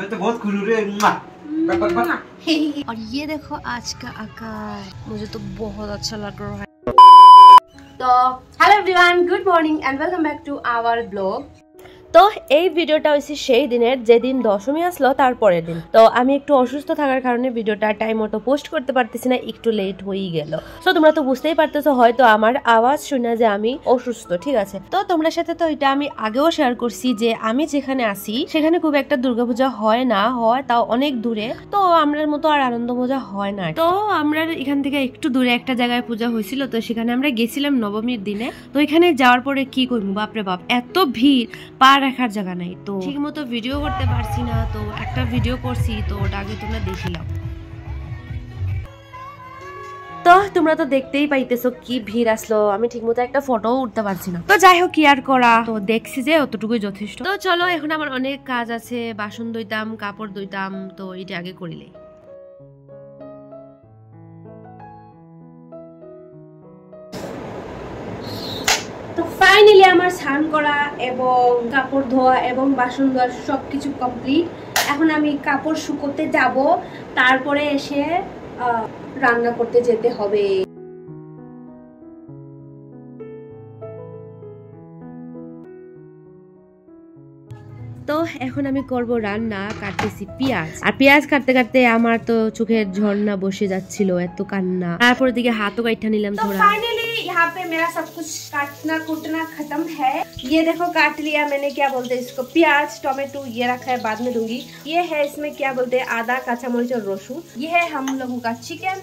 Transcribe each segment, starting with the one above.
मैं तो बहुत खुश हूँ रे। और ये देखो आज का आकाश, मुझे तो बहुत अच्छा लग रहा है। तो hello everyone, good morning and welcome back to our blog. তো এই ভিডিওটা হচ্ছে সেই দিনের যেদিন দশমী আসলো তারপরের দিন। তো আমি একটু অসুস্থ থাকার কারণে ভিডিওটা টাইম মতো পোস্ট করতে পারতেছি না, একটু লেট হয়ে গেল। তো তোমরা তো বুঝতেই পারতেছো হয়তো আমার আওয়াজ শুনে যে আমি অসুস্থ, ঠিক আছে। তো তোমরা সাথে তো এটা আমি আগেও শেয়ার করছি যে আমি যেখানে আছি সেখানে খুব একটা দুর্গাপূজা হয় না, হয় তাও অনেক দূরে। তো আমরার মতো আর আনন্দ মজা হয় না। তো আমরা এখান থেকে একটু দূরে একটা জায়গায় পূজা হয়েছিল, তো সেখানে আমরা গেছিলাম নবমীর দিনে। তো এখানে যাওয়ার পরে কি করবো, বাপরে বাপ এত ভিড়, পা রাখার জায়গা নাই। তো ঠিক মতো ভিডিও করতে পারছি না, তো একটা ভিডিও করছি, তো ওটা আগে তোমরা দেখিলাম। তো তোমরা তো দেখতেই পাইতেছো কি ভিড় আসলো, আমি ঠিক মতো একটা ফটো উঠতে পারছি না। তো যাই হোক, কি আর করা, তো দেখছি যে অতটুকুই যথেষ্ট। তো চলো, এখন আমার অনেক কাজ আছে, বাসন ধুইতাম, কাপড় ধুইতাম, তো এটা আগে করিলে। তো ফাইনালি আমার স্নান করা এবং কাপড় ধোয়া এবং বাসন ধোয়া সবকিছু কমপ্লিট। এখন আমি কাপড় শুকোতে যাব, তারপরে এসে রান্না করতে যেতে হবে। তো এখন আমি করব রান্না, কাটতেছি পেঁয়াজ। আর পেঁয়াজ কাটতে কাটতে আমার তো চোখের ঝর্ণা বসে যাচ্ছিল, এত কান্না। তারপরে দিকে হাতও কাটটা নিলাম थोड़ा। फाइनली यहाँ पे मेरा सब कुछ काटना कुटना खत्म है। ये देखो काट लिया मैंने, क्या बोलते हैं इसको, प्याज टोमेटो ये रखा है, बाद में दूंगी। ये है इसमें क्या बोलते हैं, आदा काचा मरीच और रसुन। ये है हम लोगों का चिकन।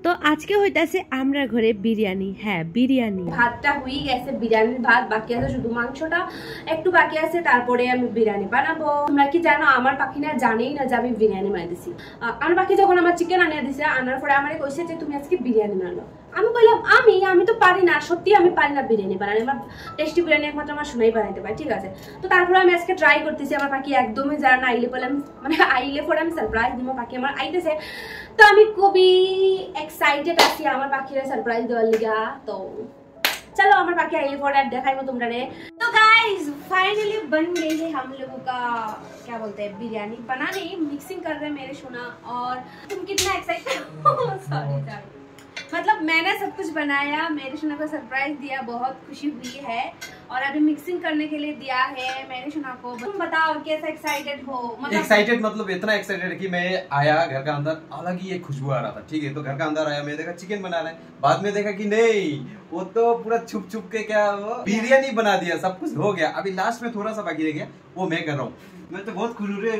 তো আজকে হইতাছে আমরা ঘরে বিরিয়ানি। হ্যাঁ, বিরিয়ানি। ভাতটা হয়ে গেছে, বিরিয়ানির ভাত বাকি আছে, শুধু মাংসটা একটু বাকি আছে, তারপরে আমি বিরিয়ানি বানাবো। তোমরা কি জানো, আমার পাখি না জানেই না যে আমি বিরিয়ানি বানাইতেছি। আমার পাখি যখন আমার চিকেন আনিয়ে দিছে, আনার পরে আমারে কইছে যে তুমি আজকে বিরিয়ানি বানালো। আমি বললাম আমি তো পারি না, সত্যি আমি পারি না বিরিয়ানি বানানো। আমার টেস্টি বিরিয়ানি একমাত্র আমার শোনাই বানাইতে পারে, ঠিক আছে। তো তারপরে আমি আজকে ট্রাই করতেছি। আমার পাখি একদমই জানে না, আইলে পরে মানে আইলে পরে আমি সারপ্রাইজ দিব, পাখি আমার আইতেছে। তো আমি খুবই एक्साइटेड आছি আমার পাখিরে সারপ্রাইজ দেওয়ার লিগা। তো चलो আমার পাখি আইলে পরে আর দেখাইবো তোমরারে। तो गाइस फाइनली बन गई है हम लोगों का क्या बोलते हैं बिरयानी। बनाने मिक्सिंग कर रहे हैं मेरे सोना। और तुम कितना एक्साइटेड हो? सॉरी मतलब मैंने सब कुछ बनाया, मेरे सोना को सरप्राइज दिया, बहुत खुशी हुई है। और अभी मिक्सिंग करने के लिए दिया है मेरे सोना को। तुम बताओ कैसा एक्साइटेड हो? मतलब एक्साइटेड मतलब इतना एक्साइटेड कि मैं आया घर का अंदर, अलग ही एक खुशबू आ रहा था, ठीक है। तो घर का अंदर आया, मैं देखा चिकन बना रहे हैं, बाद में देखा कि नहीं, वो तो पूरा छुप छुप के क्या वो बिरयानी बना दिया, सब कुछ हो गया। अभी लास्ट में थोड़ा सा बाकी रह गया, वो मैं कर रहा हूँ। मैं तो बहुत खुश हूँ रे।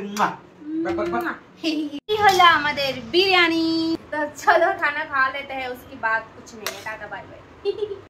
होला हमारे बिरयानी। तो चलो खाना खा लेते हैं, उसके बाद कुछ नहीं है। Tata bye bye.